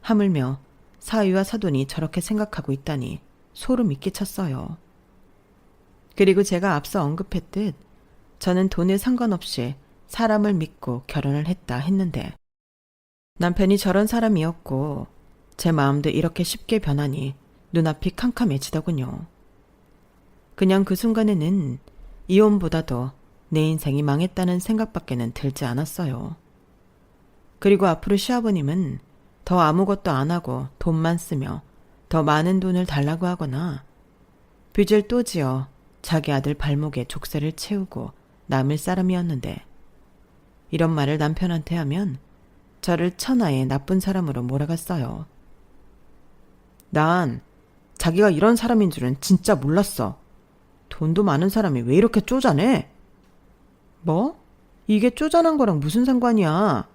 하물며 사위와 사돈이 저렇게 생각하고 있다니 소름이 끼쳤어요. 그리고 제가 앞서 언급했듯 저는 돈에 상관없이 사람을 믿고 결혼을 했다 했는데 남편이 저런 사람이었고 제 마음도 이렇게 쉽게 변하니 눈앞이 캄캄해지더군요. 그냥 그 순간에는 이혼보다도 내 인생이 망했다는 생각밖에는 들지 않았어요. 그리고 앞으로 시아버님은 더 아무것도 안 하고 돈만 쓰며 더 많은 돈을 달라고 하거나 빚을 또 지어 자기 아들 발목에 족쇄를 채우고 남을 사람이었는데 이런 말을 남편한테 하면 저를 천하의 나쁜 사람으로 몰아갔어요. 난 자기가 이런 사람인 줄은 진짜 몰랐어. 돈도 많은 사람이 왜 이렇게 쪼잔해? 뭐? 이게 쪼잔한 거랑 무슨 상관이야?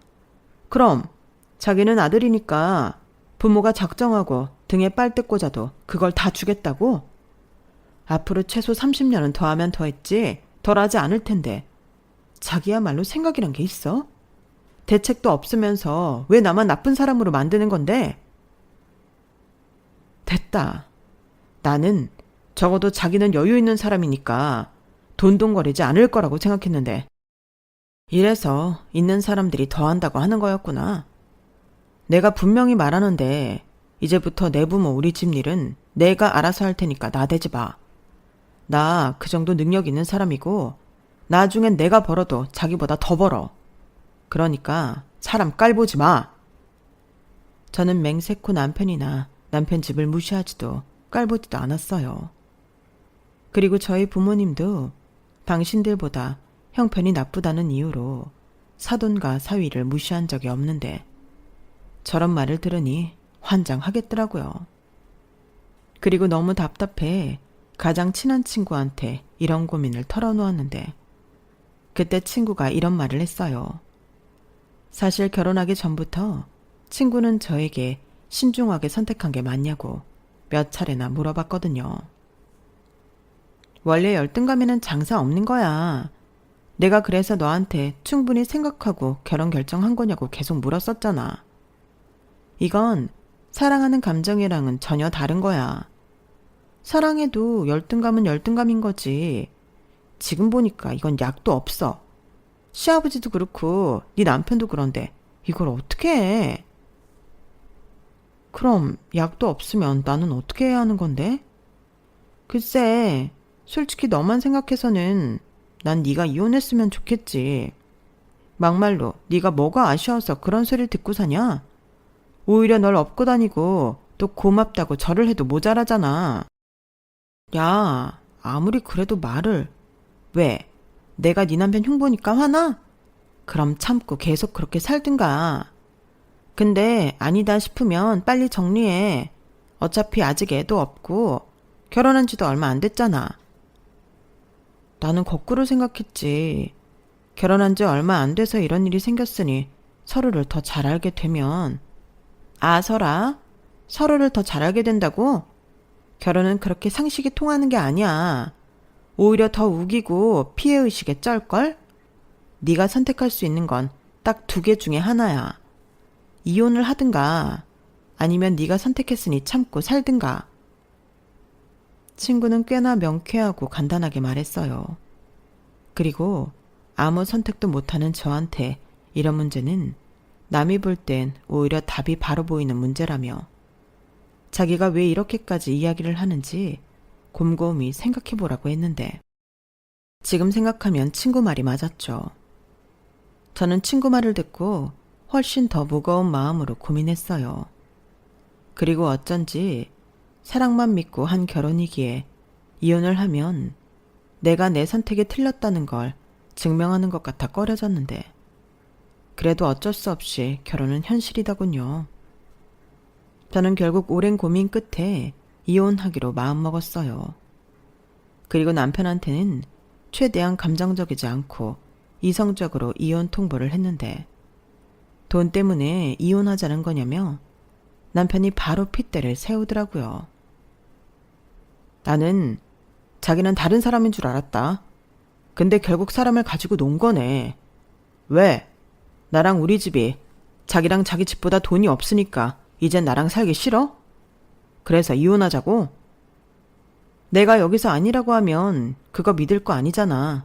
그럼 자기는 아들이니까 부모가 작정하고 등에 빨대 꽂아도 그걸 다 주겠다고? 앞으로 최소 30년은 더하면 더했지 덜하지 않을 텐데 자기야말로 생각이란 게 있어? 대책도 없으면서 왜 나만 나쁜 사람으로 만드는 건데? 됐다. 나는 적어도 자기는 여유 있는 사람이니까 돈돈거리지 않을 거라고 생각했는데 이래서 있는 사람들이 더 한다고 하는 거였구나. 내가 분명히 말하는데 이제부터 내 부모 우리 집 일은 내가 알아서 할 테니까 나대지 마. 나 그 정도 능력 있는 사람이고 나중엔 내가 벌어도 자기보다 더 벌어. 그러니까 사람 깔보지 마. 저는 맹세코 남편이나 남편 집을 무시하지도 깔보지도 않았어요. 그리고 저희 부모님도 당신들보다 형편이 나쁘다는 이유로 사돈과 사위를 무시한 적이 없는데 저런 말을 들으니 환장하겠더라고요. 그리고 너무 답답해 가장 친한 친구한테 이런 고민을 털어놓았는데 그때 친구가 이런 말을 했어요. 사실 결혼하기 전부터 친구는 저에게 신중하게 선택한 게 맞냐고 몇 차례나 물어봤거든요. 원래 열등감에는 장사 없는 거야. 내가 그래서 너한테 충분히 생각하고 결혼 결정한 거냐고 계속 물었었잖아. 이건 사랑하는 감정이랑은 전혀 다른 거야. 사랑해도 열등감은 열등감인 거지. 지금 보니까 이건 약도 없어. 시아버지도 그렇고 네 남편도 그런데 이걸 어떻게 해? 그럼 약도 없으면 나는 어떻게 해야 하는 건데? 글쎄, 솔직히 너만 생각해서는 난 네가 이혼했으면 좋겠지. 막말로 네가 뭐가 아쉬워서 그런 소리를 듣고 사냐? 오히려 널 업고 다니고 또 고맙다고 절을 해도 모자라잖아. 야, 아무리 그래도 말을. 왜? 내가 네 남편 흉보니까 화나? 그럼 참고 계속 그렇게 살든가. 근데 아니다 싶으면 빨리 정리해. 어차피 아직 애도 없고 결혼한 지도 얼마 안 됐잖아. 나는 거꾸로 생각했지. 결혼한 지 얼마 안 돼서 이런 일이 생겼으니 서로를 더 잘 알게 되면. 설아? 서로를 더 잘 알게 된다고? 결혼은 그렇게 상식이 통하는 게 아니야. 오히려 더 우기고 피해의식에 쩔걸? 네가 선택할 수 있는 건 딱 2개 중에 하나야. 이혼을 하든가 아니면 네가 선택했으니 참고 살든가. 친구는 꽤나 명쾌하고 간단하게 말했어요. 그리고 아무 선택도 못하는 저한테 이런 문제는 남이 볼 땐 오히려 답이 바로 보이는 문제라며 자기가 왜 이렇게까지 이야기를 하는지 곰곰이 생각해보라고 했는데 지금 생각하면 친구 말이 맞았죠. 저는 친구 말을 듣고 훨씬 더 무거운 마음으로 고민했어요. 그리고 어쩐지 사랑만 믿고 한 결혼이기에 이혼을 하면 내가 내 선택이 틀렸다는 걸 증명하는 것 같아 꺼려졌는데 그래도 어쩔 수 없이 결혼은 현실이더군요. 저는 결국 오랜 고민 끝에 이혼하기로 마음먹었어요. 그리고 남편한테는 최대한 감정적이지 않고 이성적으로 이혼 통보를 했는데 돈 때문에 이혼하자는 거냐며 남편이 바로 핏대를 세우더라고요. 나는 자기는 다른 사람인 줄 알았다. 근데 결국 사람을 가지고 논 거네. 왜? 나랑 우리 집이 자기랑 자기 집보다 돈이 없으니까 이젠 나랑 살기 싫어? 그래서 이혼하자고? 내가 여기서 아니라고 하면 그거 믿을 거 아니잖아.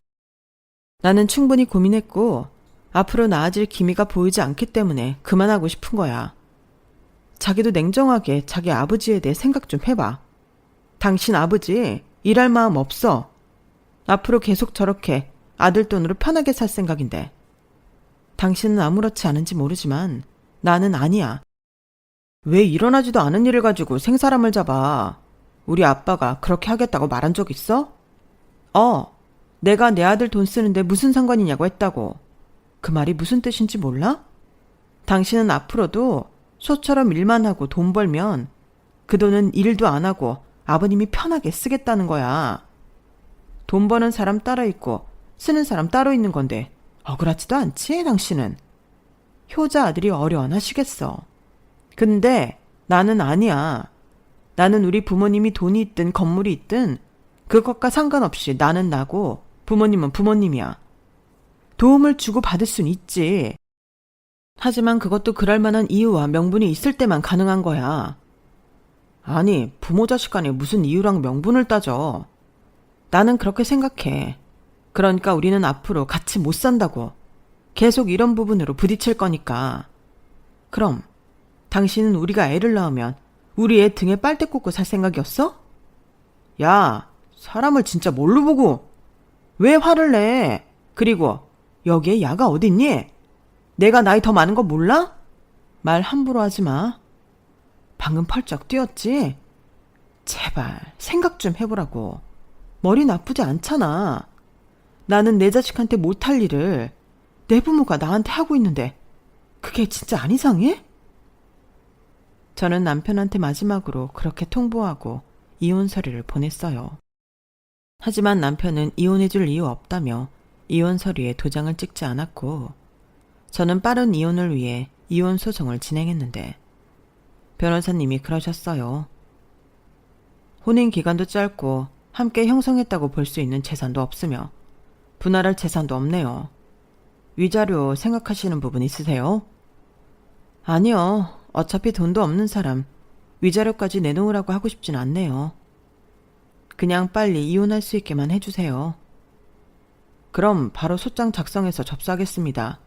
나는 충분히 고민했고 앞으로 나아질 기미가 보이지 않기 때문에 그만하고 싶은 거야. 자기도 냉정하게 자기 아버지에 대해 생각 좀 해봐. 당신 아버지 일할 마음 없어. 앞으로 계속 저렇게 아들 돈으로 편하게 살 생각인데. 당신은 아무렇지 않은지 모르지만 나는 아니야. 왜 일어나지도 않은 일을 가지고 생사람을 잡아? 우리 아빠가 그렇게 하겠다고 말한 적 있어? 내가 내 아들 돈 쓰는데 무슨 상관이냐고 했다고. 그 말이 무슨 뜻인지 몰라? 당신은 앞으로도 소처럼 일만 하고 돈 벌면 그 돈은 일도 안 하고 아버님이 편하게 쓰겠다는 거야. 돈 버는 사람 따로 있고 쓰는 사람 따로 있는 건데 억울하지도 않지, 당신은? 효자 아들이 어려워하시겠어. 근데 나는 아니야. 나는 우리 부모님이 돈이 있든 건물이 있든 그것과 상관없이 나는 나고 부모님은 부모님이야. 도움을 주고 받을 순 있지. 하지만 그것도 그럴 만한 이유와 명분이 있을 때만 가능한 거야. 아니, 부모 자식 간에 무슨 이유랑 명분을 따져. 나는 그렇게 생각해. 그러니까 우리는 앞으로 같이 못 산다고. 계속 이런 부분으로 부딪힐 거니까. 그럼 당신은 우리가 애를 낳으면 우리 애 등에 빨대 꽂고 살 생각이었어? 야, 사람을 진짜 뭘로 보고 왜 화를 내? 그리고 여기에 야가 어딨니? 내가 나이 더 많은 거 몰라? 말 함부로 하지 마. 방금 펄쩍 뛰었지? 제발 생각 좀 해보라고. 머리 나쁘지 않잖아. 나는 내 자식한테 못할 일을 내 부모가 나한테 하고 있는데 그게 진짜 안 이상해? 저는 남편한테 마지막으로 그렇게 통보하고 이혼 서류를 보냈어요. 하지만 남편은 이혼해줄 이유 없다며 이혼 서류에 도장을 찍지 않았고 저는 빠른 이혼을 위해 이혼 소송을 진행했는데 변호사님이 그러셨어요. 혼인 기간도 짧고 함께 형성했다고 볼 수 있는 재산도 없으며 분할할 재산도 없네요. 위자료 생각하시는 부분 있으세요? 아니요. 어차피 돈도 없는 사람 위자료까지 내놓으라고 하고 싶진 않네요. 그냥 빨리 이혼할 수 있게만 해주세요. 그럼 바로 소장 작성해서 접수하겠습니다.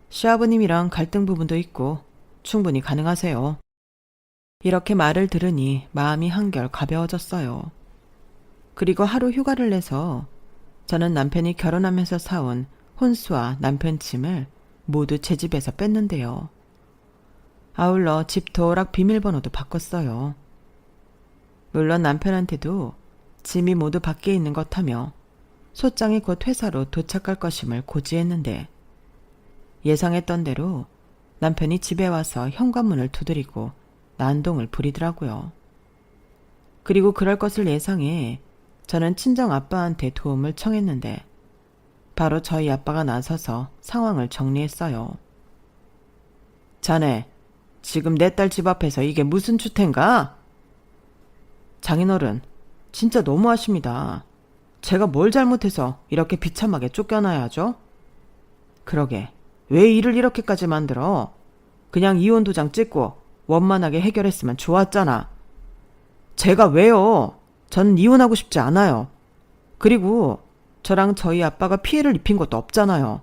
시아버님이랑 갈등 부분도 있고 충분히 가능하세요. 이렇게 말을 들으니 마음이 한결 가벼워졌어요. 그리고 하루 휴가를 내서 저는 남편이 결혼하면서 사온 혼수와 남편 짐을 모두 제 집에서 뺐는데요. 아울러 집 도어락 비밀번호도 바꿨어요. 물론 남편한테도 짐이 모두 밖에 있는 것 하며 소장이 곧 회사로 도착할 것임을 고지했는데 예상했던 대로 남편이 집에 와서 현관문을 두드리고 난동을 부리더라고요. 그리고 그럴 것을 예상해 저는 친정 아빠한테 도움을 청했는데 바로 저희 아빠가 나서서 상황을 정리했어요. 자네, 지금 내 딸 집 앞에서 이게 무슨 추태인가? 장인어른, 진짜 너무하십니다. 제가 뭘 잘못해서 이렇게 비참하게 쫓겨나야죠? 그러게, 왜 일을 이렇게까지 만들어? 그냥 이혼 도장 찍고 원만하게 해결했으면 좋았잖아. 제가 왜요? 전 이혼하고 싶지 않아요. 그리고 저랑 저희 아빠가 피해를 입힌 것도 없잖아요.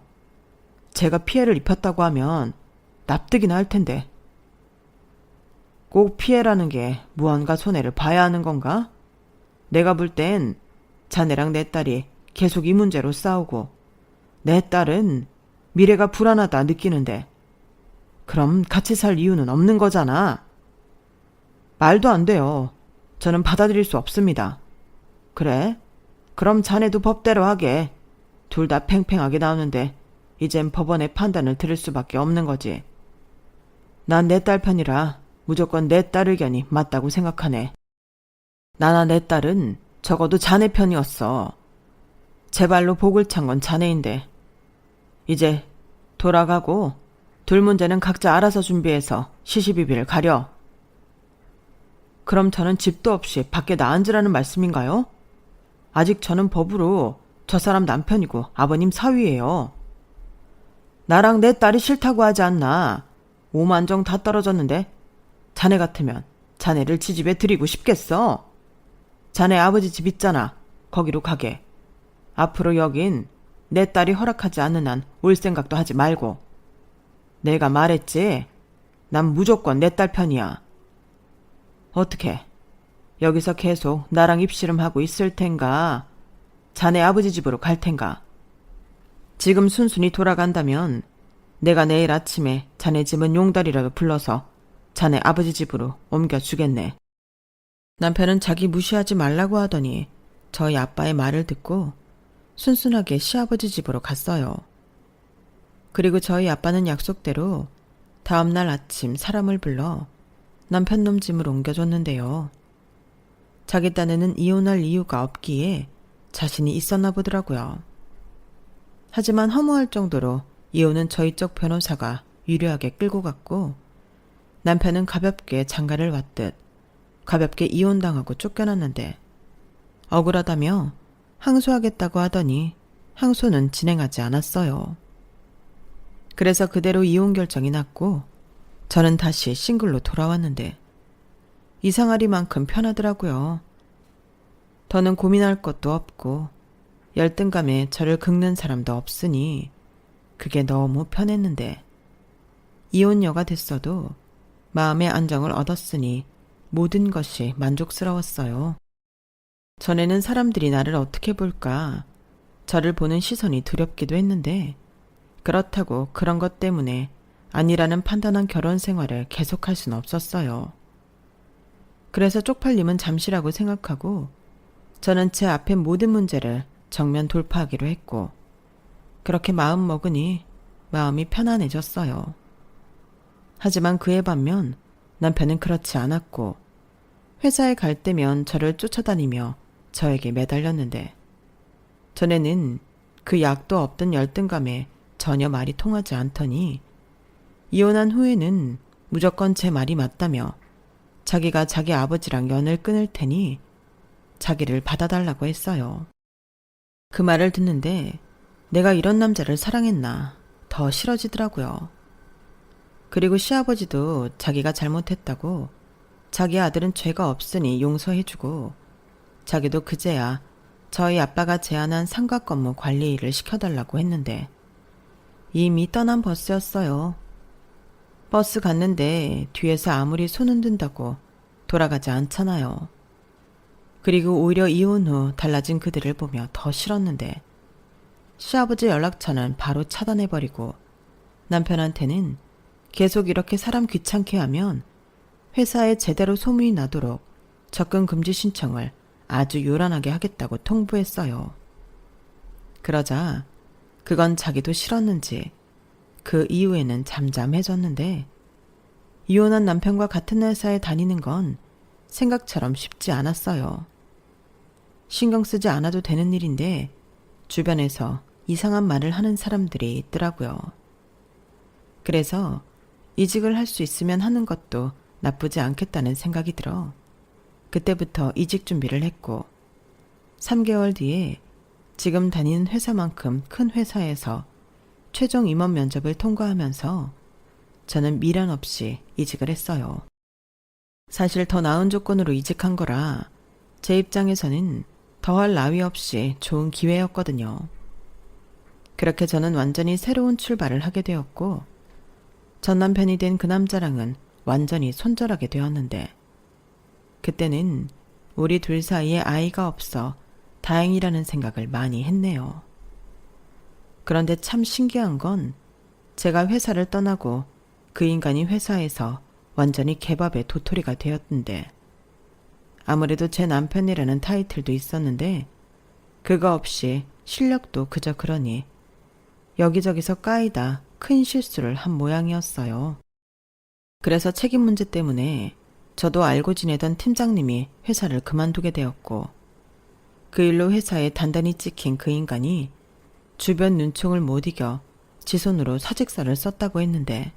제가 피해를 입혔다고 하면 납득이나 할 텐데. 꼭 피해라는 게 무언가 손해를 봐야 하는 건가? 내가 볼 땐 자네랑 내 딸이 계속 이 문제로 싸우고 내 딸은 미래가 불안하다 느끼는데 그럼 같이 살 이유는 없는 거잖아. 말도 안 돼요. 저는 받아들일 수 없습니다. 그래? 그럼 자네도 법대로 하게. 둘 다 팽팽하게 나오는데 이젠 법원의 판단을 들을 수밖에 없는 거지. 난 내 딸 편이라 무조건 내 딸 의견이 맞다고 생각하네. 나나 내 딸은 적어도 자네 편이었어. 제 발로 복을 찬 건 자네인데 이제 돌아가고 둘 문제는 각자 알아서 준비해서 시시비비를 가려. 그럼 저는 집도 없이 밖에 나앉으라는 말씀인가요? 아직 저는 법으로 저 사람 남편이고 아버님 사위예요. 나랑 내 딸이 싫다고 하지 않나. 5만 정 다 떨어졌는데 자네 같으면 자네를 지집에 들이고 싶겠어. 자네 아버지 집 있잖아. 거기로 가게. 앞으로 여긴 내 딸이 허락하지 않는 한 올 생각도 하지 말고. 내가 말했지. 난 무조건 내 딸 편이야. 어떻게? 여기서 계속 나랑 입씨름하고 있을 텐가? 자네 아버지 집으로 갈 텐가? 지금 순순히 돌아간다면 내가 내일 아침에 자네 집은 용달이라고 불러서 자네 아버지 집으로 옮겨주겠네. 남편은 자기 무시하지 말라고 하더니 저희 아빠의 말을 듣고 순순하게 시아버지 집으로 갔어요. 그리고 저희 아빠는 약속대로 다음날 아침 사람을 불러 남편 놈 짐을 옮겨줬는데요. 자기 딴에는 이혼할 이유가 없기에 자신이 있었나 보더라고요. 하지만 허무할 정도로 이혼은 저희 쪽 변호사가 유려하게 끌고 갔고 남편은 가볍게 장가를 왔듯 가볍게 이혼당하고 쫓겨났는데 억울하다며 항소하겠다고 하더니 항소는 진행하지 않았어요. 그래서 그대로 이혼 결정이 났고 저는 다시 싱글로 돌아왔는데 이상하리만큼 편하더라고요. 더는 고민할 것도 없고 열등감에 저를 긁는 사람도 없으니 그게 너무 편했는데 이혼녀가 됐어도 마음의 안정을 얻었으니 모든 것이 만족스러웠어요. 전에는 사람들이 나를 어떻게 볼까, 저를 보는 시선이 두렵기도 했는데 그렇다고 그런 것 때문에 아니라는 판단한 결혼 생활을 계속할 수는 없었어요. 그래서 쪽팔림은 잠시라고 생각하고 저는 제 앞의 모든 문제를 정면 돌파하기로 했고 그렇게 마음 먹으니 마음이 편안해졌어요. 하지만 그에 반면 남편은 그렇지 않았고 회사에 갈 때면 저를 쫓아다니며 저에게 매달렸는데 전에는 그 약도 없던 열등감에 전혀 말이 통하지 않더니 이혼한 후에는 무조건 제 말이 맞다며 자기가 자기 아버지랑 연을 끊을 테니 자기를 받아달라고 했어요. 그 말을 듣는데 내가 이런 남자를 사랑했나 더 싫어지더라고요. 그리고 시아버지도 자기가 잘못했다고 자기 아들은 죄가 없으니 용서해주고 자기도 그제야 저희 아빠가 제안한 상가 건물 관리 일을 시켜달라고 했는데 이미 떠난 버스였어요. 버스 갔는데 뒤에서 아무리 손 흔든다고 돌아가지 않잖아요. 그리고 오히려 이혼 후 달라진 그들을 보며 더 싫었는데 시아버지 연락처는 바로 차단해버리고 남편한테는 계속 이렇게 사람 귀찮게 하면 회사에 제대로 소문이 나도록 접근 금지 신청을 아주 요란하게 하겠다고 통보했어요. 그러자 그건 자기도 싫었는지 그 이후에는 잠잠해졌는데 이혼한 남편과 같은 회사에 다니는 건 생각처럼 쉽지 않았어요. 신경 쓰지 않아도 되는 일인데 주변에서 이상한 말을 하는 사람들이 있더라고요. 그래서 이직을 할 수 있으면 하는 것도 나쁘지 않겠다는 생각이 들어 그때부터 이직 준비를 했고 3개월 뒤에 지금 다니는 회사만큼 큰 회사에서 최종 임원 면접을 통과하면서 저는 미련 없이 이직을 했어요. 사실 더 나은 조건으로 이직한 거라 제 입장에서는 더할 나위 없이 좋은 기회였거든요. 그렇게 저는 완전히 새로운 출발을 하게 되었고 전 남편이 된 그 남자랑은 완전히 손절하게 되었는데 그때는 우리 둘 사이에 아이가 없어 다행이라는 생각을 많이 했네요. 그런데 참 신기한 건 제가 회사를 떠나고 그 인간이 회사에서 완전히 개밥의 도토리가 되었는데 아무래도 제 남편이라는 타이틀도 있었는데 그거 없이 실력도 그저 그러니 여기저기서 까이다 큰 실수를 한 모양이었어요. 그래서 책임 문제 때문에 저도 알고 지내던 팀장님이 회사를 그만두게 되었고 그 일로 회사에 단단히 찍힌 그 인간이 주변 눈총을 못 이겨 지 손으로 사직서를 썼다고 했는데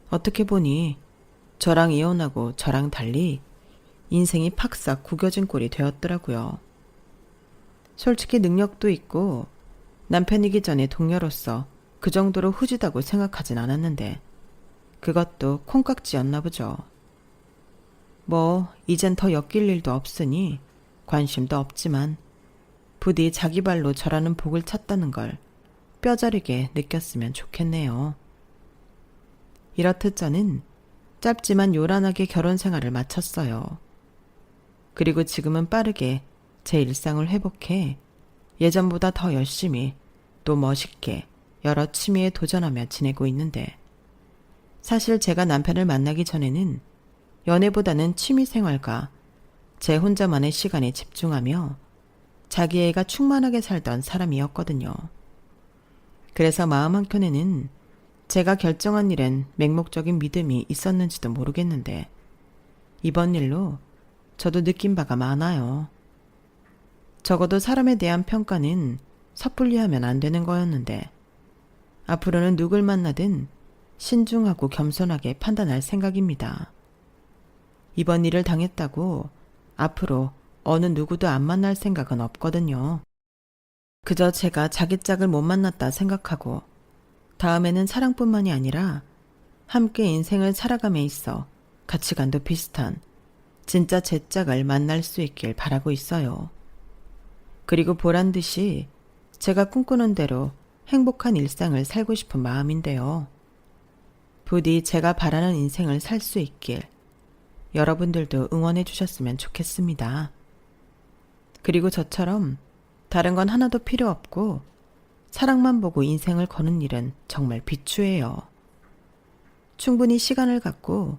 어떻게 보니 저랑 이혼하고 저랑 달리 인생이 팍싹 구겨진 꼴이 되었더라고요. 솔직히 능력도 있고 남편이기 전에 동료로서 그 정도로 후지다고 생각하진 않았는데 그것도 콩깍지였나 보죠. 뭐 이젠 더 엮일 일도 없으니 관심도 없지만 부디 자기 발로 저라는 복을 찾다는 걸 뼈저리게 느꼈으면 좋겠네요. 이렇듯 저는 짧지만 요란하게 결혼 생활을 마쳤어요. 그리고 지금은 빠르게 제 일상을 회복해 예전보다 더 열심히 또 멋있게 여러 취미에 도전하며 지내고 있는데 사실 제가 남편을 만나기 전에는 연애보다는 취미생활과 제 혼자만의 시간에 집중하며 자기애가 충만하게 살던 사람이었거든요. 그래서 마음 한켠에는 제가 결정한 일엔 맹목적인 믿음이 있었는지도 모르겠는데 이번 일로 저도 느낀 바가 많아요. 적어도 사람에 대한 평가는 섣불리 하면 안 되는 거였는데 앞으로는 누굴 만나든 신중하고 겸손하게 판단할 생각입니다. 이번 일을 당했다고 앞으로 어느 누구도 안 만날 생각은 없거든요. 그저 제가 자기 짝을 못 만났다 생각하고 다음에는 사랑뿐만이 아니라 함께 인생을 살아감에 있어 가치관도 비슷한 진짜 제 짝을 만날 수 있길 바라고 있어요. 그리고 보란 듯이 제가 꿈꾸는 대로 행복한 일상을 살고 싶은 마음인데요. 부디 제가 바라는 인생을 살 수 있길 여러분들도 응원해 주셨으면 좋겠습니다. 그리고 저처럼 다른 건 하나도 필요 없고 사랑만 보고 인생을 거는 일은 정말 비추해요. 충분히 시간을 갖고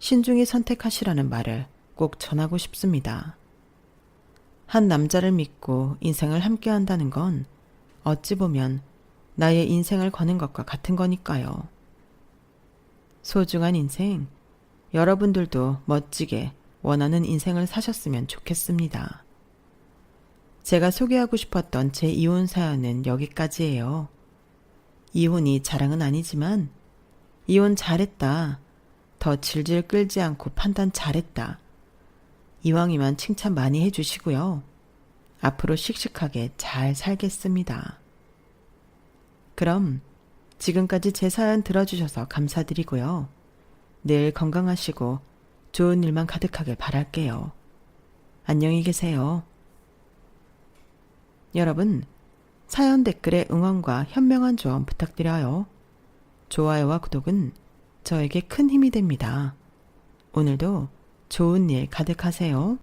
신중히 선택하시라는 말을 꼭 전하고 싶습니다. 한 남자를 믿고 인생을 함께 한다는 건 어찌 보면 나의 인생을 거는 것과 같은 거니까요. 소중한 인생, 여러분들도 멋지게 원하는 인생을 사셨으면 좋겠습니다. 제가 소개하고 싶었던 제 이혼 사연은 여기까지예요. 이혼이 자랑은 아니지만 이혼 잘했다. 더 질질 끌지 않고 판단 잘했다. 이왕이면 칭찬 많이 해주시고요. 앞으로 씩씩하게 잘 살겠습니다. 그럼 지금까지 제 사연 들어주셔서 감사드리고요. 늘 건강하시고 좋은 일만 가득하길 바랄게요. 안녕히 계세요. 여러분, 사연 댓글에 응원과 현명한 조언 부탁드려요. 좋아요와 구독은 저에게 큰 힘이 됩니다. 오늘도 좋은 일 가득하세요.